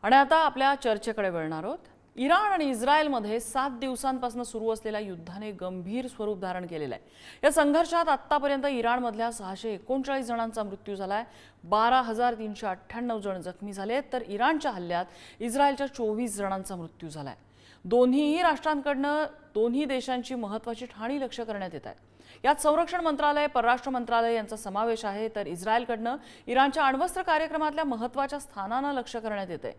आणि आता आपल्या चर्चेकडे वळणार आहोत। इराण आणि इस्रायलमध्ये 7 दिवसांपासून सुरू असलेल्या युद्धाने गंभीर स्वरूप धारण केलेले आहे। या संघर्षात आतापर्यंत इराणमधल्या 639 जणांचा मृत्यू झालाय, 12,398 जण जखमी झाले, तर इराणच्या हल्ल्यात इस्रायलच्या 24 जणांचा मृत्यू झालाय। दोन्ही राष्ट्रांकडून दोन्ही देशांची महत्त्वाची ठाणी लक्ष्य करण्यात येत आहे। यात संरक्षण मंत्रालय, परराष्ट्र मंत्रालय यांचा समावेश आहे, तर इस्रायलकडून इराणच्या अण्वस्त्र कार्यक्रमातल्या महत्त्वाच्या स्थानांना लक्ष्य करण्यात येते।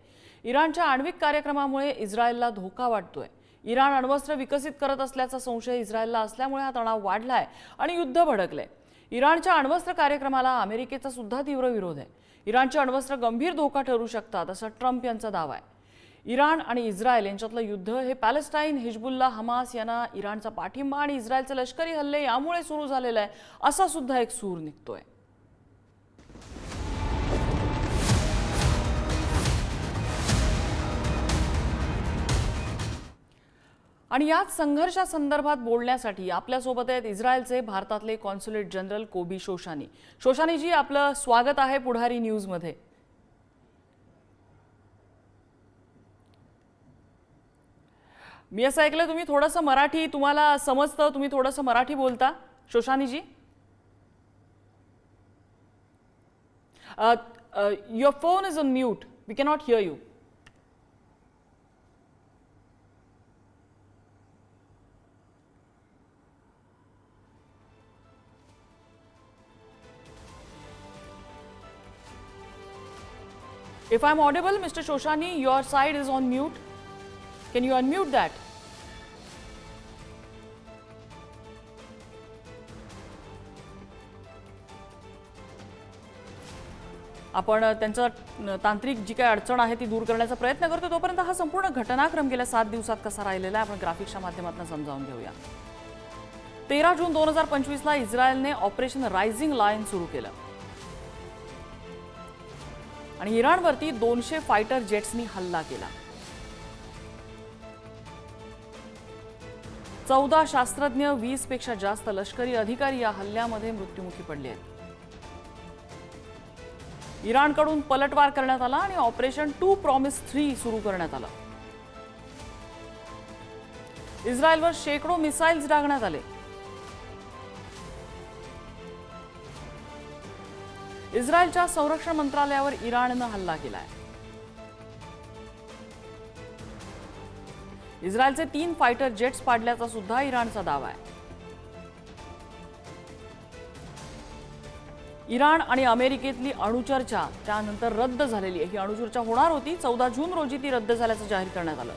इराणच्या आण्विक कार्यक्रमामुळे इस्रायलला धोका वाटतोय। इराण अण्वस्त्र विकसित करत असल्याचा संशय इस्रायलला असल्यामुळे हा तणाव वाढलाय आणि युद्ध भडकले। इराणच्या अण्वस्त्र कार्यक्रमाला अमेरिकेचा सुद्धा तीव्र विरोध आहे। इराणचे अण्वस्त्र गंभीर धोका ठरू शकतात असा ट्रम्प यांचा दावा आहे। इराण आणि इस्रायल यांच्यातलं युद्ध हे पॅलेस्टाईन, हिजबुल्ला, हमास यांना इराणचा पाठिंबा आणि इस्रायलचे लष्करी हल्ले यामुळे सुरू झालेला आहे असा सुद्धा एक सूर निघतोय। आणि याच संघर्षासंदर्भात बोलण्यासाठी आपल्यासोबत आहेत इस्रायलचे भारतातले कॉन्सुलेट जनरल कोबी शोशानी। शोशानीजी, आपलं स्वागत आहे पुढारी न्यूजमध्ये। मी असं ऐकलं तुम्ही थोडंसं मराठी तुम्हाला समजतं, तुम्ही थोडंसं मराठी बोलता Shoshaniji? Your phone is on mute, we cannot hear you. If I'm audible, Mr. Shoshani, your side is on mute. Can you unmute that? आपण त्यांचा तांत्रिक जी काही अडचण आहे ती दूर करण्याचा प्रयत्न करतो। तोपर्यंत हा संपूर्ण घटनाक्रम गेल्या 7 दिवसात कसा राहिलेला आहे आपण ग्राफिक्सच्या माध्यमातून समजावून घेऊया। 13 जून 2025 ला इस्रायलने ऑपरेशन रायझिंग लायन सुरू केलं आणि इराणवरती 200 फायटर जेट्सनी हल्ला केला। 14 शास्त्रज्ञ, 20 पेक्षा जास्त लष्करी अधिकारी या हल्ल्यामध्ये मृत्युमुखी पडले आहेत। इराणकडून पलटवार करण्यात आला आणि ऑपरेशन 2 प्रॉमिस 3 सुरू करण्यात आलं। इस्रायलवर शेकडो मिसाइल्स डागण्यात आले। इस्रायलच्या संरक्षण मंत्रालयावर इराणनं हल्ला केलाय। इस्रायलचे 3 फायटर जेट्स पाडल्याचा सुद्धा इराणचा दावा आहे। इराण आणि अमेरिकेतली अणुचर्चा त्यानंतर रद्द झालेली आहे। ही अणुचर्चा होणार होती, 14 जून रोजी ती रद्द झाल्याचं जाहीर करण्यात आलं।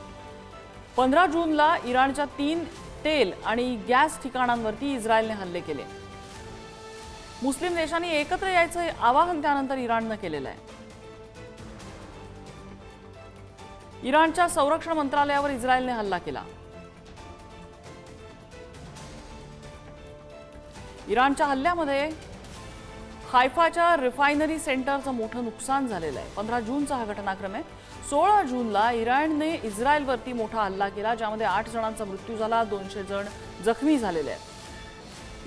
15 जूनला इराणच्या 3 तेल आणि गॅस ठिकाणांवरती इस्रायलने हल्ले केले। मुस्लिम देशांनी एकत्र यायचं आवाहन त्यानंतर इराणनं केलेलं आहे। इराणच्या संरक्षण मंत्रालयावर इस्रायलने हल्ला केला। इराणच्या हल्ल्यामध्ये हायफाच्या रिफायनरी सेंटरचं मोठं नुकसान झालेलं आहे। 15 जूनचा हा घटनाक्रम आहे। 16 जूनला इराणने इस्रायलवरती मोठा हल्ला केला, ज्यामध्ये 8 जणांचा मृत्यू झाला, 200 जण जखमी झालेले आहेत।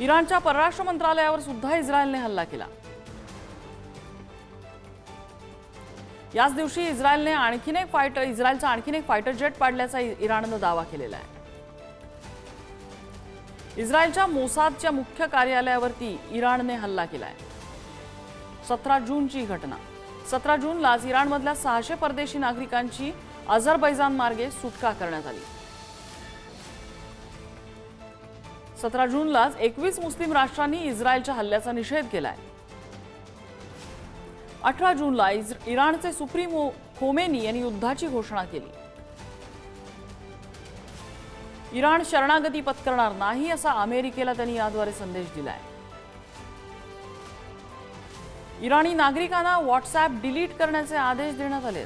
इराणच्या परराष्ट्र मंत्रालयावर सुद्धा इस्रायलने हल्ला केला। याच दिवशी इस्रायलचा आणखीन एक फायटर जेट पाडल्याचा इराणनं दावा केलेला आहे। इस्रायलच्या मोसादच्या मुख्य कार्यालयावरती इराणने हल्ला केलाय। 17 जूनची घटना। 17 जूनलाच इराणमधल्या 600 परदेशी नागरिकांची अझरबैजान मार्गे सुटका करण्यात आली। 17 जूनलाच 21 मुस्लिम राष्ट्रांनी इस्रायलच्या हल्ल्याचा निषेध केलाय। 18 जूनला इराणचे सुप्रीमो खोमेनी यांनी युद्धाची घोषणा केली। इराण शरणागती पत्करणार नाही असा अमेरिकेला त्यांनी याद्वारे संदेश दिलाय। इराणी नागरिकांना व्हॉट्सॲप डिलीट करण्याचे आदेश देण्यात आले।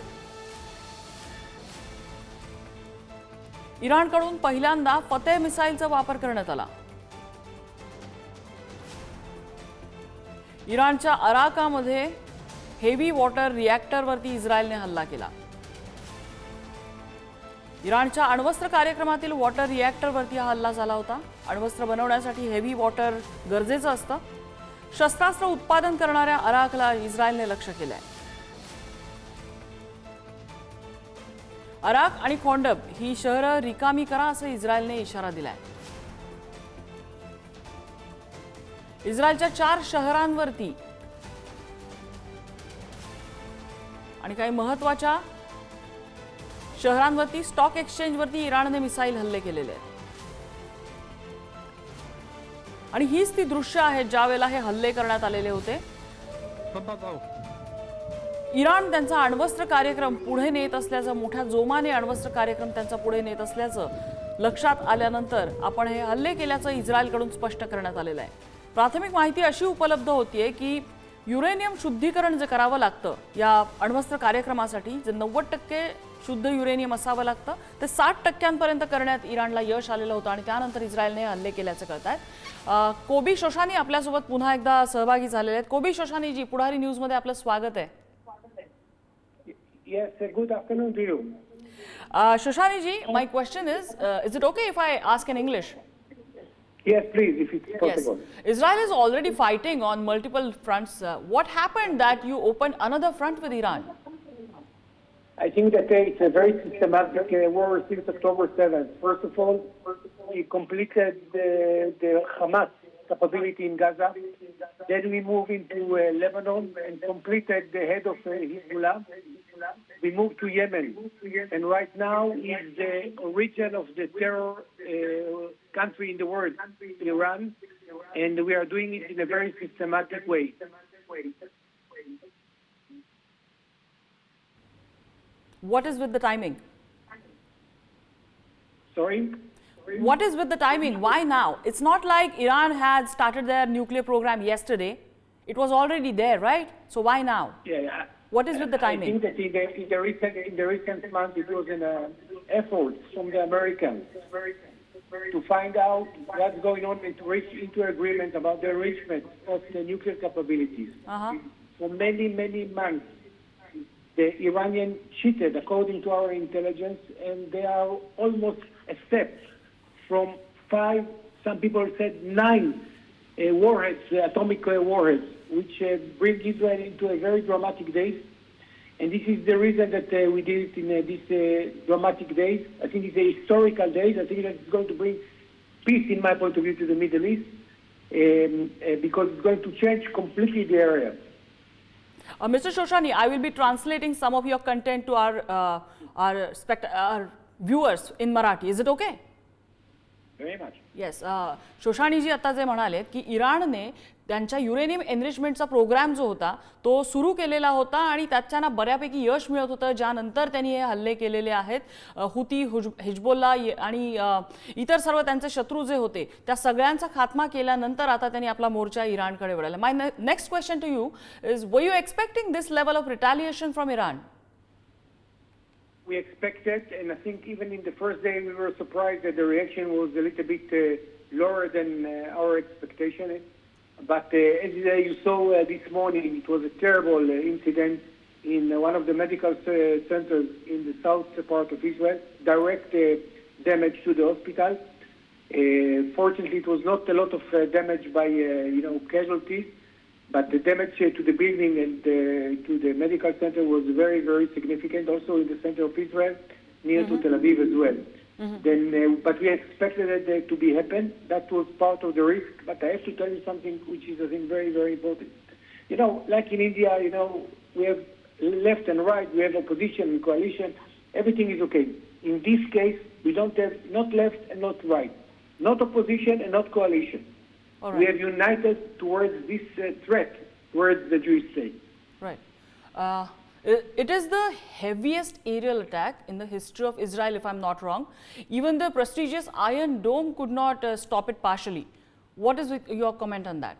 इराणकडून पहिल्यांदा फतेह मिसाईलचा वापर करण्यात आला। इराणच्या अराकामध्ये हेवी वॉटर रिॲक्टरवरती इस्रायलने हल्ला केला। इराणच्या अण्वस्त्र कार्यक्रमातील वॉटर रिॲक्टरवरती हा हल्ला झाला होता। अण्वस्त्र बनवण्यासाठी हेवी वॉटर गरजेचं असतं। शस्त्रास्त्र उत्पादन करणाऱ्या अराकला इस्रायलने लक्ष्य केलंय। अराक आणि खोंडब ही शहरं रिकामी करा असं इस्रायलने इशारा दिलाय. इस्रायलच्या 4 शहरांवरती आणि काही महत्त्वाच्या शहरांवरती स्टॉक एक्सचेंजवरती इराणने मिसाईल हल्ले केलेले आहेत. आणि हीच ती दृश्य आहेत ज्यावेळेला हे हल्ले करण्यात आलेले होते. इराण त्यांचा अण्वस्त्र कार्यक्रम पुढे नेत असल्याचं, मोठ्या जोमाने अण्वस्त्र कार्यक्रम त्यांचा पुढे नेत असल्याचं लक्षात आल्यानंतर आपण हे हल्ले केल्याचं इस्रायलकडून स्पष्ट करण्यात आलेलं आहे. प्राथमिक माहिती अशी उपलब्ध होतीये की युरेनियम शुद्धीकरण जे करावं लागतं या अण्वस्त्र कार्यक्रमासाठी, जे 90% शुद्ध युरेनियम असावं लागतं, ते 60% करण्यात इराणला यश आलेलं होतं आणि त्यानंतर इस्रायलने हल्ले केल्याचं कळत आहे. कोबी शोशानी आपल्यासोबत पुन्हा एकदा सहभागी झालेले आहेत. कोबी शोशानी जी, पुढारी न्यूजमध्ये आपलं स्वागत आहे. Yes, good afternoon to you. Shoshani ji, my question is it okay if I ask in English? Yes, please, if it's possible. Yes. Israel is already fighting on multiple fronts. What happened that you opened another front with Iran? I think that it's a very systematic war since October 7th. First of all, we completed the Hamas capability in Gaza. Then we moved into Lebanon and completed the head of Hezbollah. We moved to Yemen, and right now is the origin of the terror country in the world, Iran, and we are doing it in a very systematic way. What is with the timing? Sorry? What is with the timing? Why now? It's not like Iran had started their nuclear program yesterday. It was already there, right? So why now? Yeah. What is with the timing? I think that in the recent months it was an effort from the Americans to find out what's going on and to reach into agreement about the enrichment of the nuclear capabilities. For many, many months, the Iranians cheated according to our intelligence, and they are almost a step from 5, some people said 9 warheads, atomic warheads, which bring Israel into a very dramatic days. And this is the reason that we did it in these dramatic days. I think it's a historical days. I think that it's going to bring peace, in my point of view, to the Middle East, because it's going to change completely the area. Mr. Shoshani, I will be translating some of your content to our viewers in Marathi. Is it okay? Very much. Yes. शोशानीजी आता जे म्हणालेत की इराणने त्यांच्या uranium एनरिचमेंटचा programme जो होता तो सुरू केलेला होता आणि त्याच्याना बऱ्यापैकी यश मिळत होतं, ज्यानंतर त्यांनी हे हल्ले केलेले आहेत. हुती, हिजबोल्ला आणि इतर सर्व त्यांचे शत्रू जे होते त्या सगळ्यांचा खात्मा केल्यानंतर आता त्यांनी आपला मोर्चा इराणकडे वळवला. My next question to you is, were you expecting this level of retaliation from Iran? We expected, and I think even in the first day we were surprised that the reaction was a little bit lower than our expectation. But as you saw this morning, it was a terrible incident in one of the medical centers in the south part of Israel, direct damage to the hospital. Fortunately, it was not a lot of damage by casualties, but the damage to the building and to the medical center was very, very significant, also in the center of Israel, near to Tel Aviv as well. But we expected it to be happen. That was part of the risk. But I have to tell you something which is, I think, very, very important. Like in India, we have left and right, we have opposition and coalition. Everything is okay. In this case, we don't have not left and not right, not opposition and not coalition. Right. We have united towards this threat towards the Jewish state. Right. It is the heaviest aerial attack in the history of Israel, if I'm not wrong. Even the prestigious Iron Dome could not stop it partially. What is your comment on that?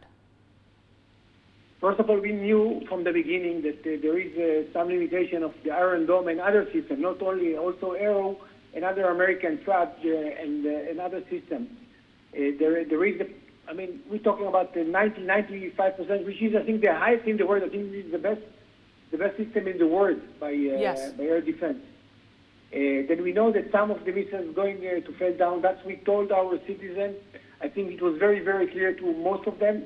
First of all, we knew from the beginning that there is some limitation of the Iron Dome and other systems, not only, also Arrow and other American troops and other systems. There is we're talking about 95%, which is, I think, the highest in the world. I think this is the best system in the world by air defense. Then we know that some of the missiles going to fall down. That's we told our citizens. I think it was very, very clear to most of them.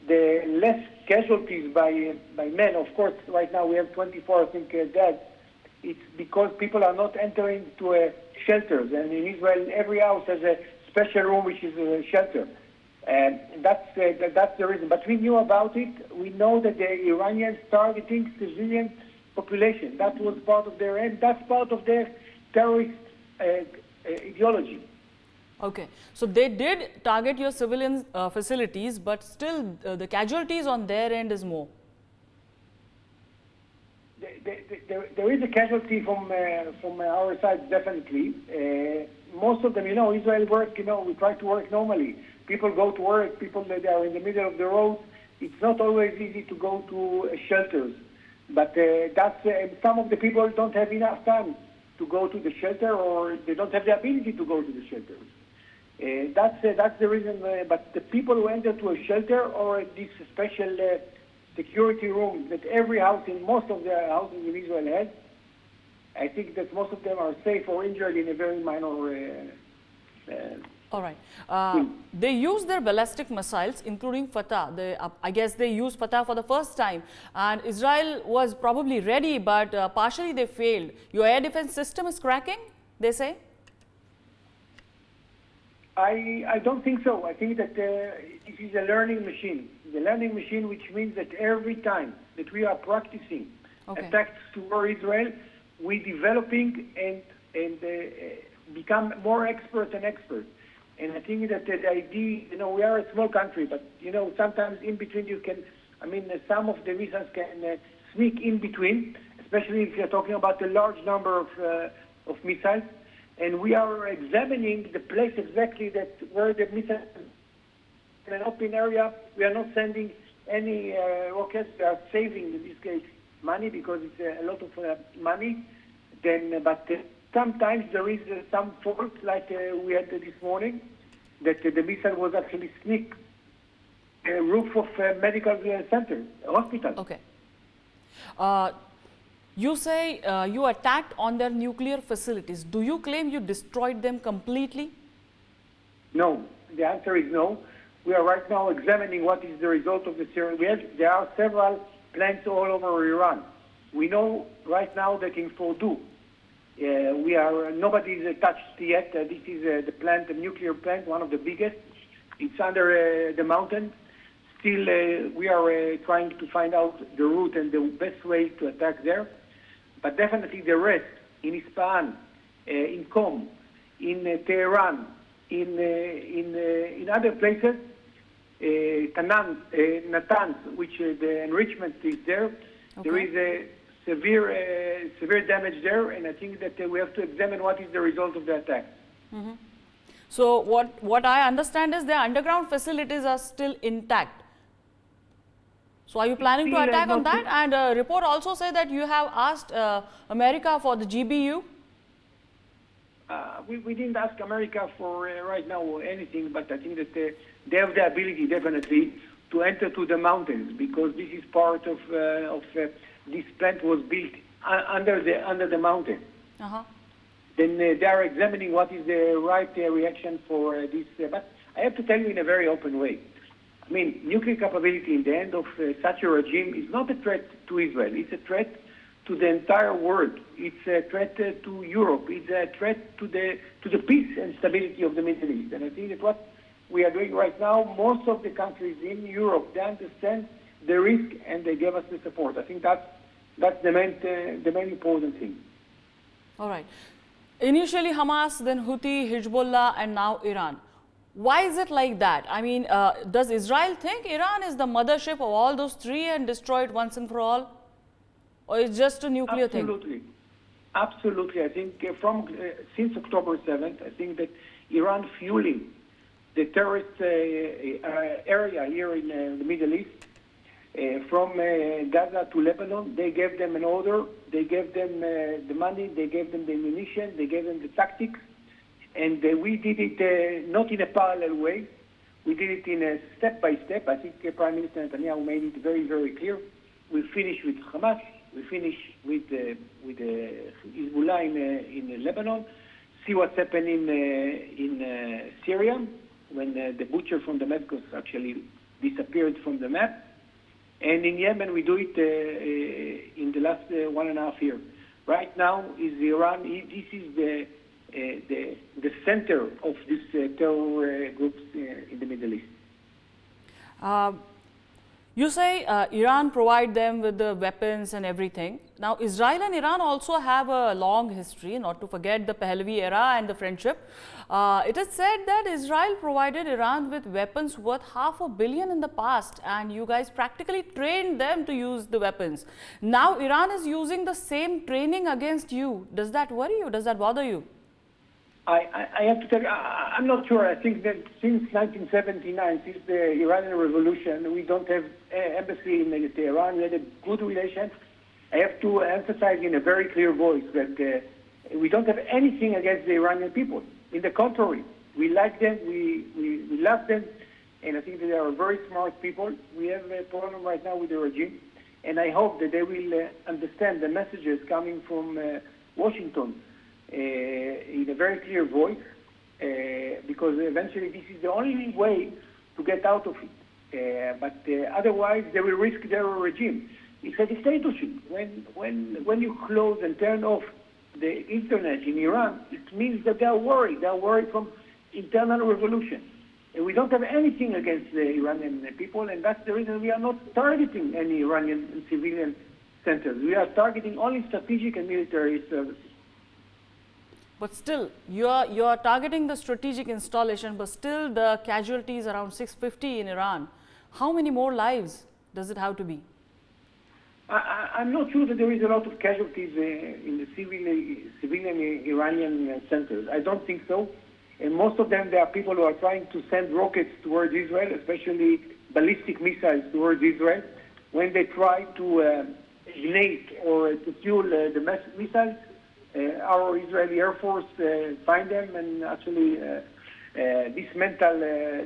The less casualties by men. Of course, right now we have 24, I think, dead. it's because people are not entering to shelters. And in Israel, every house has a special room which is a shelter. And that's the reason. But we knew about it. We know that the Iranians targeting civilian population. That was part of their aim. That's part of their terrorist ideology. Okay, so they did target your civilian facilities, but still the casualties on their end is more. There is a casualty from our side, definitely. Most of them, Israel work, we try to work normally. People go to work, people that are in the middle of the road. It's not always easy to go to shelters. But some of the people don't have enough time to go to the shelter, or they don't have the ability to go to the shelters. That's the reason. But the people who enter to a shelter or this special security room that every house in most of the houses in Israel has, I think that most of them are safe or injured in a very minor. All right. They use their ballistic missiles, including Fatah. I guess they used Fatah for the first time. And Israel was probably ready, but partially they failed. Your air defense system is cracking, they say? I don't think so. I think that it is a learning machine. The learning machine, which means that every time that we are practicing attacks toward Israel, we're developing and become more expert and expert. And I think that the idea, we are a small country, but, sometimes in between some of the missiles can sneak in between, especially if you're talking about a large number of missiles. And we are examining the place exactly where the missiles in an open area. We are not sending any rockets. We are saving, in this case, money, because it's a lot of money. But sometimes there is some fault, like we had this morning, that the missile was actually sneak roof of a medical center, a hospital. Okay. You say you attacked on their nuclear facilities. Do you claim you destroyed them completely? No. The answer is no. We are right now examining what is the result of the Syrian. There are several plants all over Iran. We know right now that in Fordow, nobody is touched yet. This is the plant, the nuclear plant, one of the biggest. It's under the mountain. Still, we are trying to find out the route and the best way to attack there. But definitely the rest, in Isfahan, in Qom, in Tehran, in other places, Natanz, which the enrichment is there. Okay. There is a severe damage there, and I think that we have to examine what is the result of the attack. Mm-hmm. So what I understand is the underground facilities are still intact. So are you planning to attack on that? And a report also says that you have asked America for the GBU. We didn't ask America for right now anything, but I think that they have the ability definitely to enter to the mountains, because this is part of this plant was built under the mountain. Uh-huh. Then they are examining what is the right reaction for this. But I have to tell you in a very open way. Nuclear capability in the end of such a regime is not a threat to Israel. It's a threat to the entire world. It's a threat to Europe. It's a threat to the peace and stability of the Middle East. And I think that what we are doing right now, most of the countries in Europe, they understand the risk and they give us the support. I think that's the main important thing. All right. Initially Hamas, then Houthi, Hezbollah, and now Iran. Why is it like that? Does Israel think Iran is the mothership of all those three and destroy it once and for all? Or it's just a nuclear thing? Absolutely. I think since October 7th, I think that Iran fueling the terrorist area here in the Middle East, from Gaza to Lebanon, they gave them an order, they gave them the money, they gave them the ammunition, they gave them the tactics. And we did it not in a parallel way. We did it in a step-by-step. I think Prime Minister Netanyahu made it very, very clear. We finish with Hamas. We finish with Hezbollah in Lebanon. See what's happening in Syria, when the butcher from Damascus actually disappeared from the map. And in Yemen, we do it in the last 1.5 years. right now is Iran. This is the center of these terror groups in the Middle East. You say Iran provide them with the weapons and everything. Now, Israel and Iran also have a long history, not to forget the Pahlavi era and the friendship. It is said that Israel provided Iran with weapons worth $500 million in the past, and you guys practically trained them to use the weapons. Now, Iran is using the same training against you. Does that worry you? Does that bother you? I have to tell you, I'm not sure. I think that since 1979, since the Iranian Revolution, we don't have embassy in Tehran. We had a good relation. I have to emphasize in a very clear voice that we don't have anything against the Iranian people. In the contrary, we like them, we love them, and I think that they are very smart people. We have a problem right now with the regime, and I hope that they will understand the messages coming from Washington in a very clear voice, because eventually this is the only way to get out of it. But otherwise, they will risk their regime. It's a dictatorship. When you close and turn off the internet in Iran, it means that they are worried. They are worried from internal revolution. And we don't have anything against the Iranian people, and that's the reason we are not targeting any Iranian civilian centers. We are targeting only strategic and military services. But still, you're targeting the strategic installation, but still the casualties around 650 in Iran. How many more lives does it have to be? I'm not sure that there is a lot of casualties in the civilian Iranian centers. I don't think so. And most of them, there are people who are trying to send rockets towards Israel, especially ballistic missiles towards Israel. When they try to ignite or to fuel the missiles, our Israeli Air Force find them and actually dismantle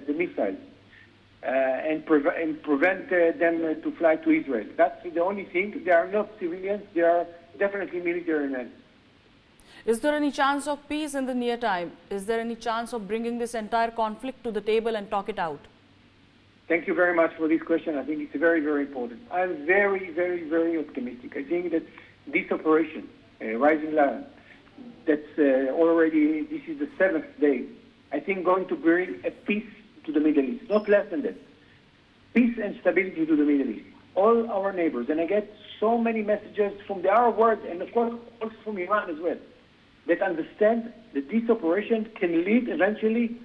the missiles and prevent them to fly to Israel. That's the only thing. They are not civilians. They are definitely military men. Is there any chance of peace in the near time? Is there any chance of bringing this entire conflict to the table and talk it out? Thank you very much for this question. I think it's very, very important. I'm very, very, very optimistic. I think that this operation, Rising Lion, that's already, this is the 7th day, I think going to bring a peace to the Middle East, not less than that. Peace and stability to the Middle East. All our neighbors, and I get so many messages from the Arab world, and of course also from Iran as well, that understand that this operation can lead eventually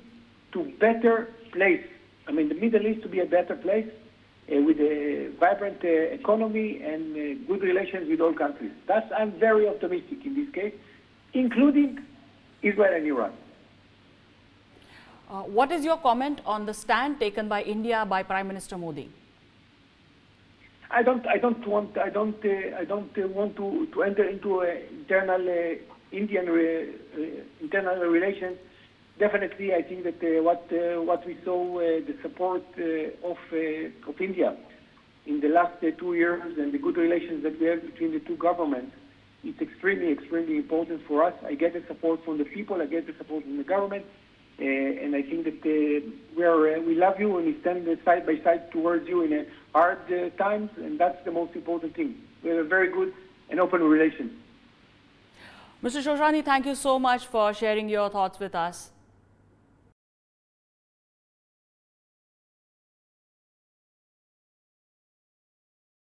to better place. I mean, the Middle East to be a better place with a vibrant economy and good relations with all countries. I'm very optimistic in this case, including Israel and Iran. What is your comment on the stand taken by India by Prime Minister Modi? I don't want to enter into internal Indian internal relations. Definitely, I think that what we saw, the support of India in the last 2 years and the good relations that we have between the two governments, it's extremely, extremely important for us. I get the support from the people, I get the support from the government, and I think that we love you and we stand side by side towards you in hard times, and that's the most important thing. We have a very good and open relation. Mr. Shoshani, thank you so much for sharing your thoughts with us.